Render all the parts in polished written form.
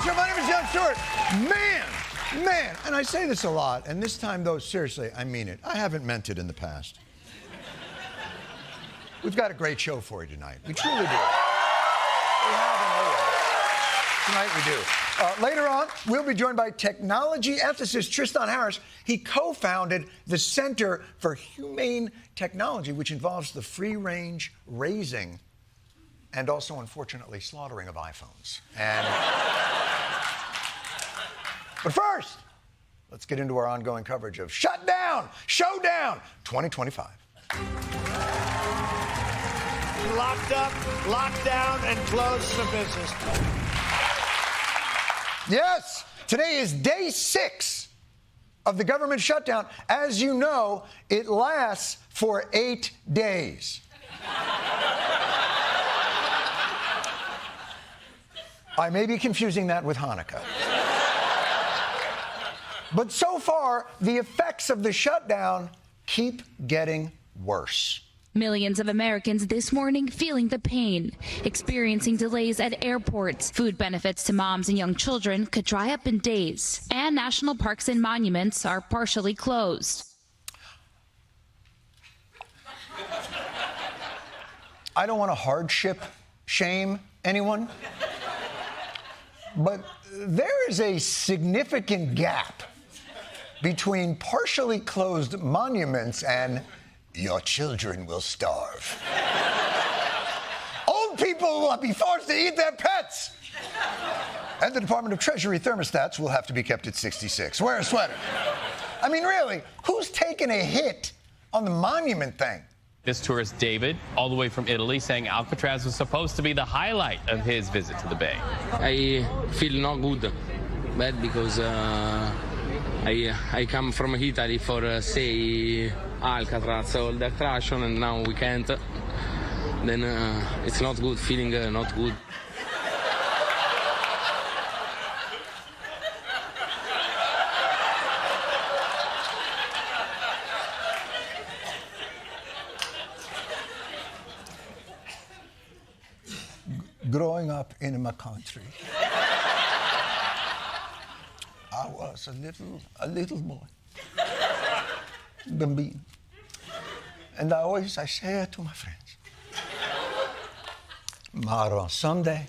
Show. My name is Jon Stewart. Man, and I say this a lot, and this time, though, seriously, I mean it. I haven't meant it in the past. We've got a great show for you tonight. We truly do. We have always. Tonight we do. Later on, we'll be joined by technology ethicist Tristan Harris. He co-founded the Center for Humane Technology, which involves the free-range raising and also, unfortunately, slaughtering of iPhones. But first, let's get into our ongoing coverage of Shutdown, Showdown 2025. Locked up, locked down, and closed for business. Yes, today is day 6 of the government shutdown. As you know, it lasts for 8 days. I may be confusing that with Hanukkah. But so far, the effects of the shutdown keep getting worse. Millions of Americans this morning feeling the pain, experiencing delays at airports. Food benefits to moms and young children could dry up in days. And national parks and monuments are partially closed. I don't want to hardship shame anyone, but there is a significant gap between partially closed monuments and your children will starve. Old people will be forced to eat their pets. And the Department of Treasury thermostats will have to be kept at 66. Wear a sweater. I mean, really, who's taking a hit on the monument thing? This tourist, David, all the way from Italy, saying Alcatraz was supposed to be the highlight of his visit to the Bay. I feel not good, bad, because I come from Italy for say Alcatraz, all the attraction, and now we can't. Then it's not good, feeling not good. Growing up in my country, I was a little boy, bambino, and I say to my friends, Maro, someday,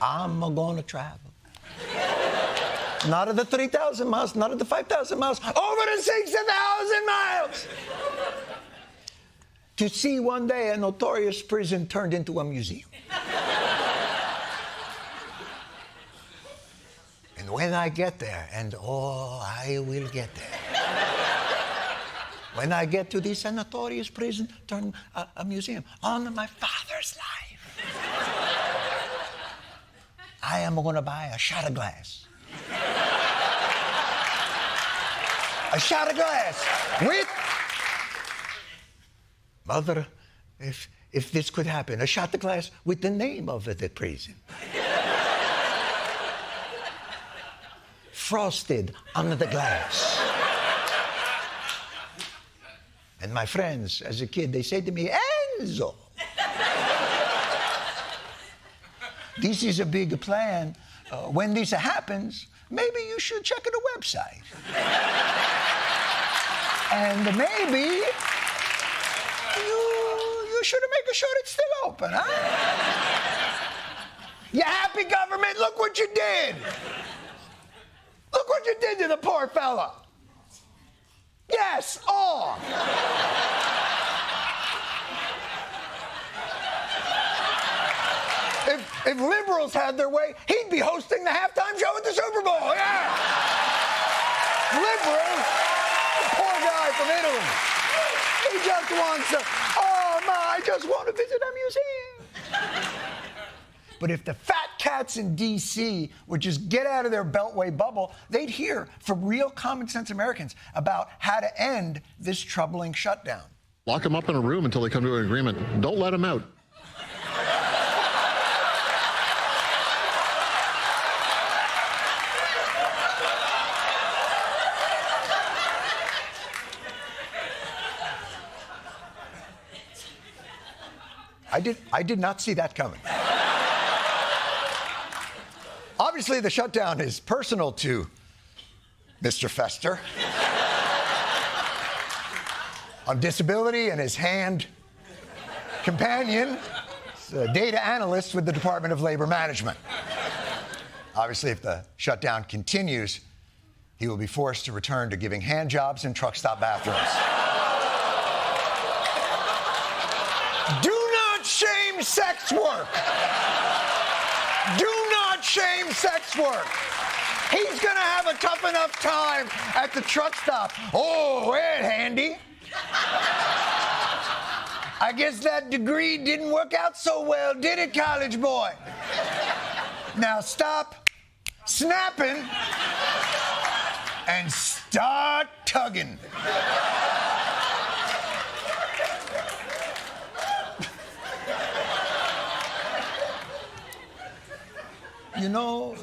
I'm gonna travel. Not at the 3,000 miles, not at the 5,000 miles, over the 6,000 miles. To see one day a notorious prison turned into a museum. And when I get there, and I will get there. When I get to this notorious prison turned a museum on my father's life, I am going to buy a shot of glass. A shot of glass with... Mother, if this could happen, a shot of glass with the name of the prison. Frosted on the glass. And my friends, as a kid, they say to me, Enzo, this is a big plan. When this happens, maybe you should check the website. And maybe... You should make sure it's still open, huh? You happy, government? Look what you did. Look what you did to the poor fella. Yes, all. If liberals had their way, he'd be hosting the halftime show at the Super Bowl. Yeah. Liberals, the poor guy from Italy. He just wants to, I just want to visit a museum. But if the fat cats in D.C. would just get out of their beltway bubble, they'd hear from real common sense Americans about how to end this troubling shutdown. Lock them up in a room until they come to an agreement. Don't let them out. I did not see that coming. Obviously, the shutdown is personal to Mr. Fester on disability, and his hand companion, a data analyst with the Department of Labor Management. Obviously, if the shutdown continues, he will be forced to return to giving hand jobs in truck stop bathrooms. Do not shame sex work. Do not shame sex work. He's gonna have a tough enough time at the truck stop. Oh, well, Handy. I guess that degree didn't work out so well, did it, college boy? Now stop snapping and start tugging. You know,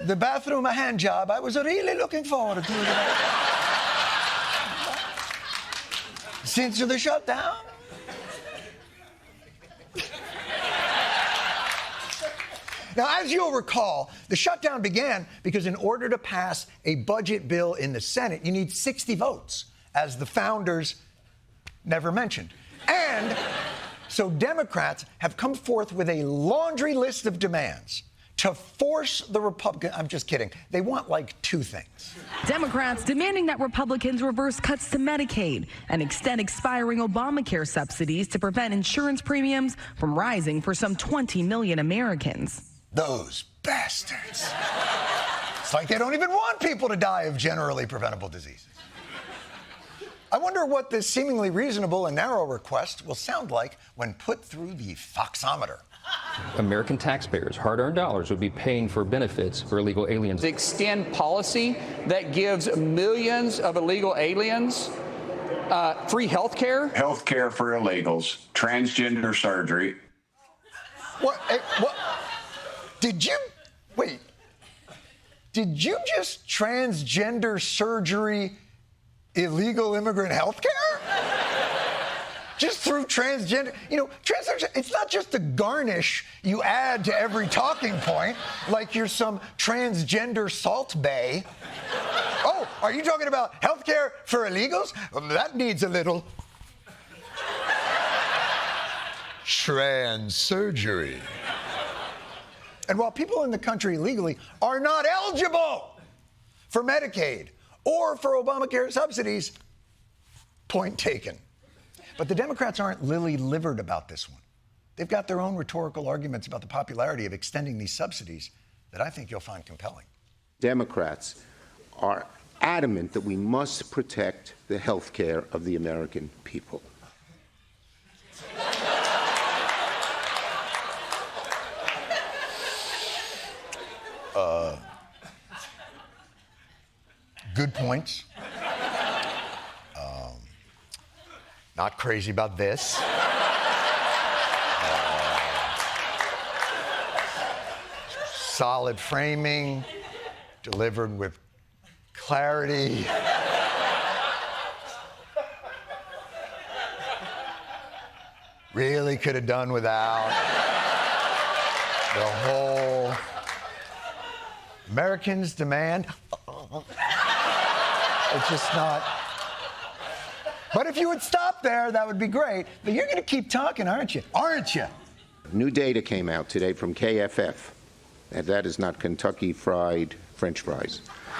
the bathroom a hand job, I was really looking forward to it. Since the shutdown. Now, as you'll recall, the shutdown began because in order to pass a budget bill in the Senate, you need 60 votes, as the founders never mentioned. And so Democrats have come forth with a laundry list of demands to force the Republicans. I'm just kidding. They want like two things. Democrats demanding that Republicans reverse cuts to Medicaid and extend expiring Obamacare subsidies to prevent insurance premiums from rising for some 20 million Americans. Those bastards. It's like they don't even want people to die of generally preventable diseases. I wonder what this seemingly reasonable and narrow request will sound like when put through the Foxometer. American taxpayers' hard-earned dollars would be paying for benefits for illegal aliens. Extend policy that gives millions of illegal aliens free health care. Health care for illegals, transgender surgery. What? What? Did you just transgender surgery illegal immigrant health care? Just through transgender, transgender, it's not just a garnish you add to every talking point, like you're some transgender Salt Bae. Oh, are you talking about health care for illegals? That needs a little trans surgery. And while people in the country legally are not eligible for Medicaid or for Obamacare subsidies, point taken. But the Democrats aren't lily-livered about this one. They've got their own rhetorical arguments about the popularity of extending these subsidies that I think you'll find compelling. Democrats are adamant that we must protect the health care of the American people. Good points. Not crazy about this. Solid framing, delivered with clarity. Really could have done without the whole Americans demand. It's just not. But if you would stop there, that would be great. But you're going to keep talking, aren't you? Aren't you? New data came out today from KFF. And that is not Kentucky Fried French fries.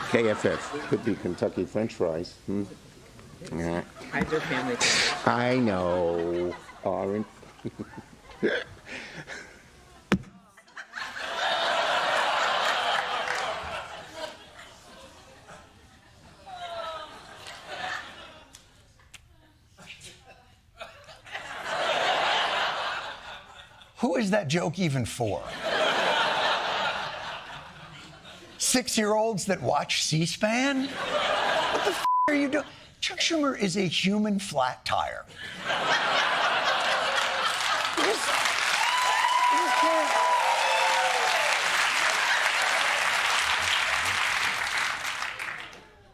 KFF could be Kentucky French fries. Yeah. Hide your family. I know. Orange. Who is that joke even for? 6-year-olds that watch C-SPAN? What the are you doing? Chuck Schumer is a human flat tire. You just can't.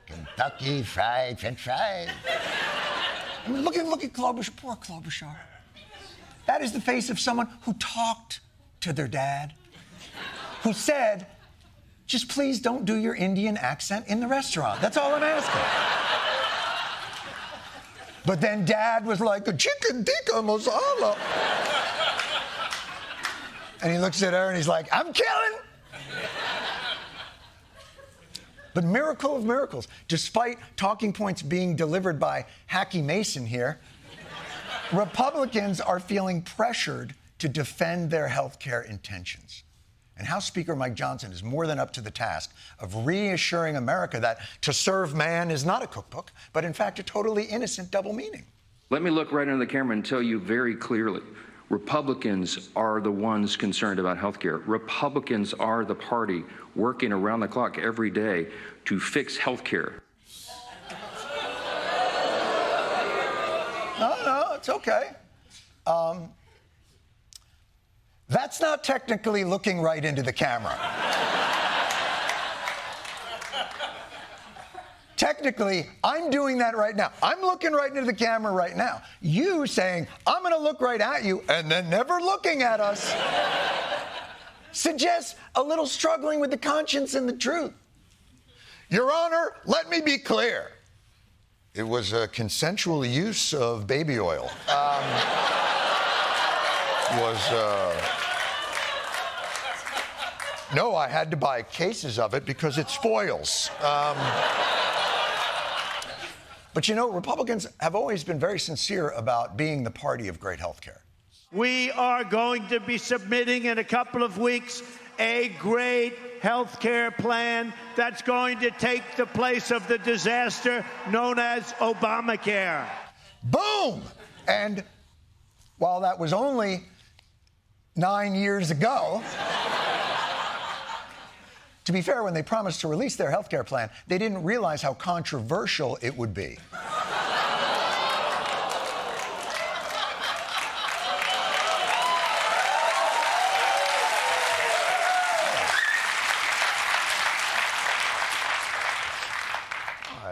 Kentucky Fried French fries. I mean, look at Klobuchar. Poor Klobuchar. That is the face of someone who talked to their dad, who said, just please don't do your Indian accent in the restaurant. That's all I'm asking. But then Dad was like, a chicken tikka masala. And he looks at her and he's like, I'm killing. But miracle of miracles, despite talking points being delivered by Hacky Mason here, Republicans are feeling pressured to defend their health care intentions. And House Speaker Mike Johnson is more than up to the task of reassuring America that to serve man is not a cookbook, but in fact a totally innocent double meaning. Let me look right into the camera and tell you very clearly, Republicans are the ones concerned about health care. Republicans are the party working around the clock every day to fix health care. No, it's okay. That's not technically looking right into the camera. Technically, I'm doing that right now. I'm looking right into the camera right now. You saying, I'm going to look right at you, and then never looking at us, suggests a little struggling with the conscience and the truth. Your Honor, let me be clear. It was a consensual use of baby oil. No, I had to buy cases of it because it spoils. But you know, Republicans have always been very sincere about being the party of great health care. We are going to be submitting in a couple of weeks a great health care plan that's going to take the place of the disaster known as Obamacare. Boom! And while that was only 9 years ago, to be fair, when they promised to release their health care plan, they didn't realize how controversial it would be.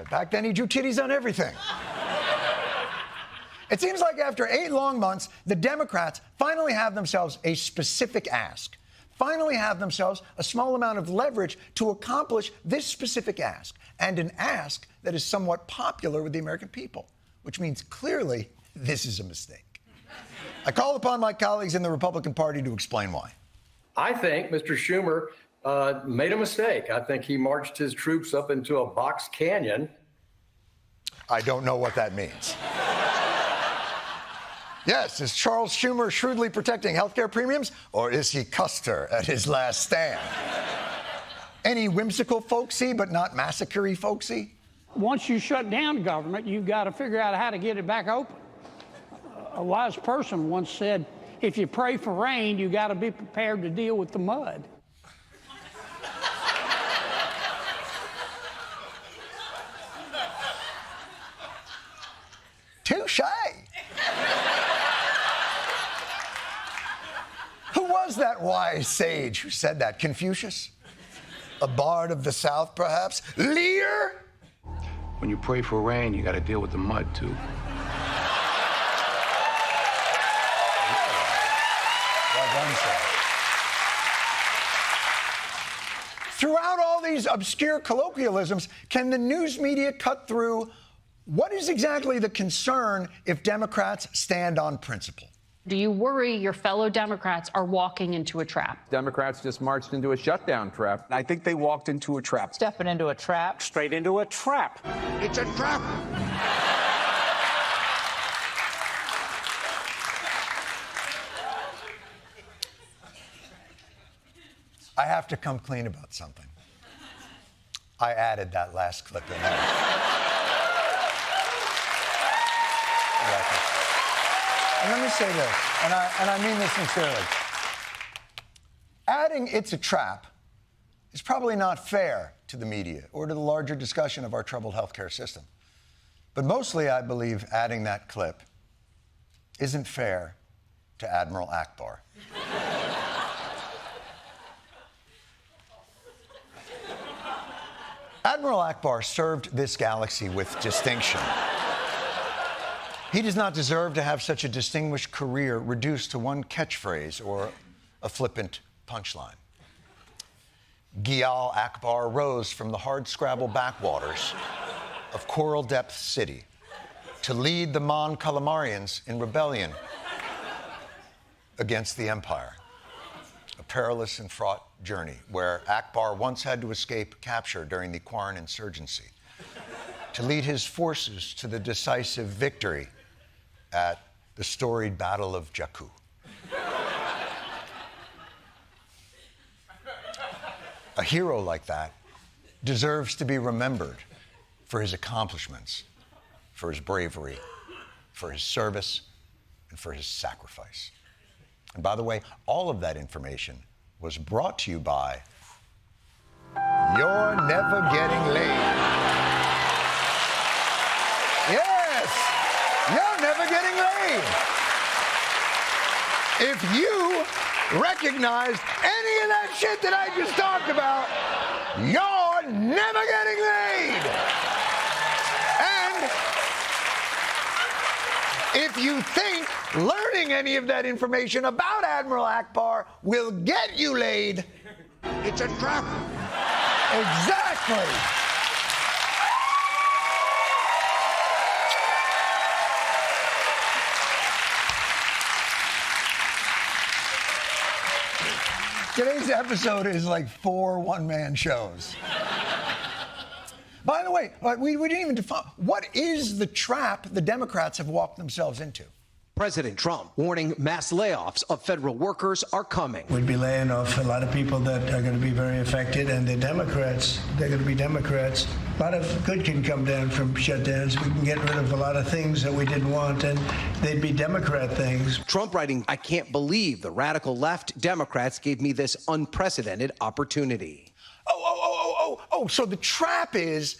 Back then, he drew titties on everything. It seems like after 8 long months, the Democrats finally have themselves a specific ask, finally have themselves a small amount of leverage to accomplish this specific ask, and an ask that is somewhat popular with the American people, which means clearly this is a mistake. I call upon my colleagues in the Republican Party to explain why. I think Mr. Schumer made a mistake. I think he marched his troops up into a box canyon. I don't know what that means. Yes, is Charles Schumer shrewdly protecting healthcare premiums, or is he Custer at his last stand? Any whimsical folksy, but not massacre-y folksy? Once you shut down government, you've got to figure out how to get it back open. A wise person once said, if you pray for rain, you got to be prepared to deal with the mud. Touche. Who was that wise sage who said that? Confucius? A bard of the South, perhaps? Lear? When you pray for rain, you got to deal with the mud, too. Well done, sir. Throughout all these obscure colloquialisms, can the news media cut through what is exactly the concern if Democrats stand on principle? Do you worry your fellow Democrats are walking into a trap? Democrats just marched into a shutdown trap. I think they walked into a trap. Stepping into a trap. Straight into a trap. It's a trap. I have to come clean about something. I added that last clip in there. And let me say this, and I mean this sincerely. Adding "it's a trap" is probably not fair to the media or to the larger discussion of our troubled healthcare system. But mostly, I believe adding that clip isn't fair to Admiral Akbar. Admiral Akbar served this galaxy with distinction. He does not deserve to have such a distinguished career reduced to one catchphrase or a flippant punchline. Gial Akbar rose from the hardscrabble backwaters of Coral Depth City to lead the Mon Calamarians in rebellion against the empire. A perilous and fraught journey where Akbar once had to escape capture during the Quarren insurgency to lead his forces to the decisive victory at the storied Battle of Jakku. A hero like that deserves to be remembered for his accomplishments, for his bravery, for his service, and for his sacrifice. And by the way, all of that information was brought to you by You're Never Getting Laid. Yes, you're never getting laid. If you recognized any of that shit that I just talked about, you're never getting laid. And if you think learning any of that information about Admiral Akbar will get you laid, it's a trap. Exactly. Today's episode is like 4 one-man shows. By the way, we didn't even define, what is the trap the Democrats have walked themselves into? President Trump warning mass layoffs of federal workers are coming. We'd be laying off a lot of people that are going to be very affected, and the Democrats, they're going to be Democrats. A lot of good can come down from shutdowns. We can get rid of a lot of things that we didn't want, and they'd be Democrat things. Trump writing, "I can't believe the radical left Democrats gave me this unprecedented opportunity." So the trap is,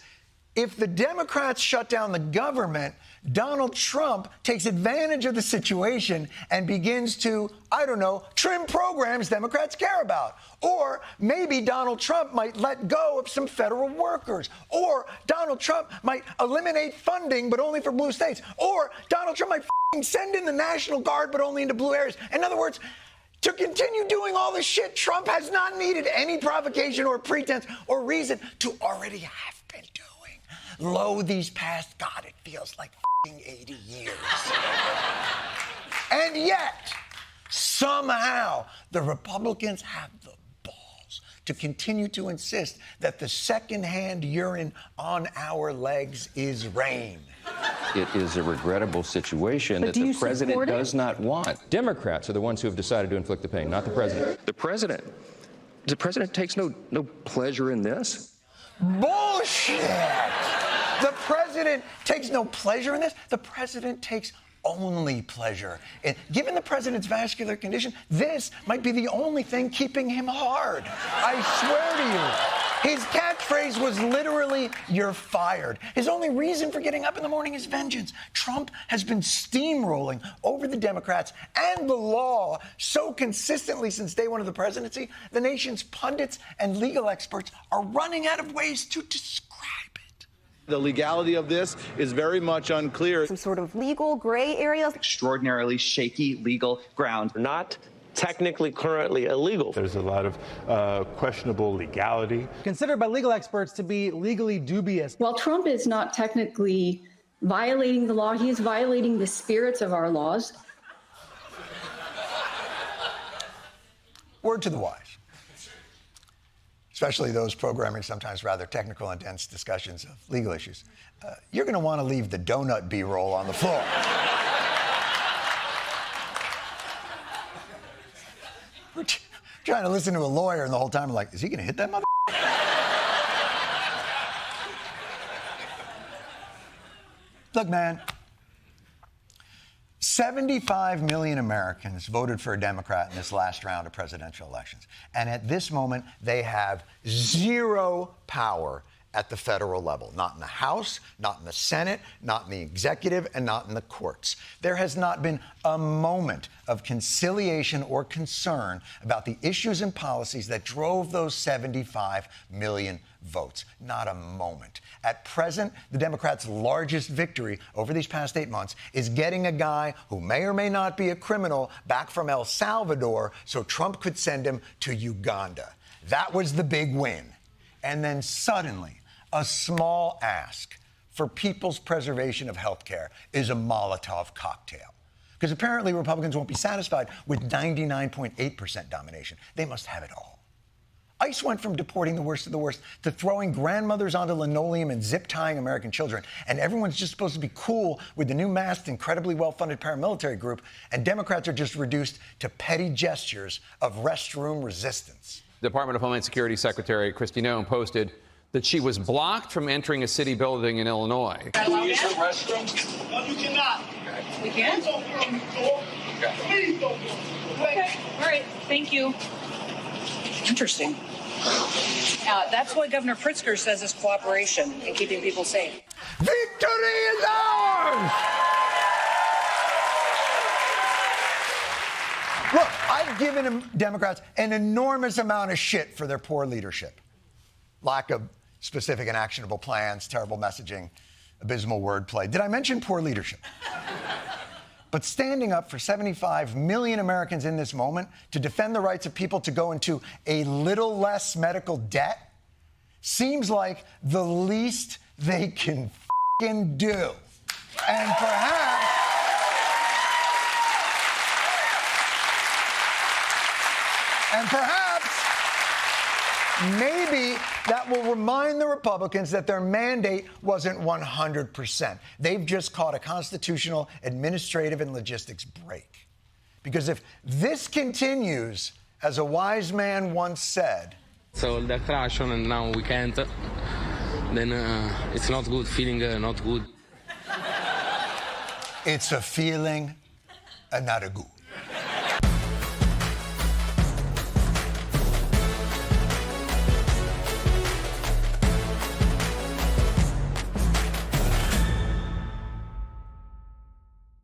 if the Democrats shut down the government, Donald Trump takes advantage of the situation and begins to, I don't know, trim programs Democrats care about. Or maybe Donald Trump might let go of some federal workers. Or Donald Trump might eliminate funding, but only for blue states. Or Donald Trump might send in the National Guard, but only into blue areas. In other words, to continue doing all the shit Trump has not needed any provocation or pretense or reason to already have been doing. Lo, these past, God, it feels like 80 years. And yet, somehow, the Republicans have the balls to continue to insist that the secondhand urine on our legs is rain. It is a regrettable situation that the president does not want. Democrats are the ones who have decided to inflict the pain, not the president. The president takes no pleasure in this. Bullshit! The president takes no pleasure in this. The president takes only pleasure. And given the president's vascular condition, this might be the only thing keeping him hard. I swear to you. His catchphrase was literally, "You're fired." His only reason for getting up in the morning is vengeance. Trump has been steamrolling over the Democrats and the law so consistently since day one of the presidency, the nation's pundits and legal experts are running out of ways to describe it. The legality of this is very much unclear. Some sort of legal gray areas. Extraordinarily shaky legal ground. Not technically currently illegal. There's a lot of questionable legality. Considered by legal experts to be legally dubious. While Trump is not technically violating the law, he is violating the spirits of our laws. Word to the wise. Especially those programming sometimes rather technical and dense discussions of legal issues. You're going to want to leave the donut B-roll on the floor. We're trying to listen to a lawyer, and the whole time we're like, is he going to hit that mother? Look, man, 75 million Americans voted for a Democrat in this last round of presidential elections. And at this moment, they have zero power at the federal level. Not in the House, not in the Senate, not in the executive, and not in the courts. There has not been a moment of conciliation or concern about the issues and policies that drove those 75 million votes. Not a moment. At present, the Democrats' largest victory over these past 8 months is getting a guy who may or may not be a criminal back from El Salvador so Trump could send him to Uganda. That was the big win. And then suddenly, a small ask for people's preservation of health care is a Molotov cocktail. Because apparently Republicans won't be satisfied with 99.8% domination. They must have it all. ICE went from deporting the worst of the worst to throwing grandmothers onto linoleum and zip-tying American children. And everyone's just supposed to be cool with the new masked, incredibly well-funded paramilitary group. And Democrats are just reduced to petty gestures of restroom resistance. Department of Homeland Security Secretary Kristi Noem posted that she was blocked from entering a city building in Illinois. Can we use the restroom? No, you cannot. We can? Please don't go in the door. Please don't go. Okay. All right. Thank you. Interesting. That's what Governor Pritzker says is cooperation in keeping people safe. Victory is ours! Look, I've given Democrats an enormous amount of shit for their poor leadership. Lack of specific and actionable plans, terrible messaging, abysmal wordplay. Did I mention poor leadership? But standing up for 75 million Americans in this moment to defend the rights of people to go into a little less medical debt seems like the least they can f***ing do. And perhaps, maybe that will remind the Republicans that their mandate wasn't 100%. They've just caught a constitutional, administrative, and logistics break. Because if this continues, as a wise man once said, so the crash on and now we can't, then it's not good, feeling not good. It's a feeling and not a good.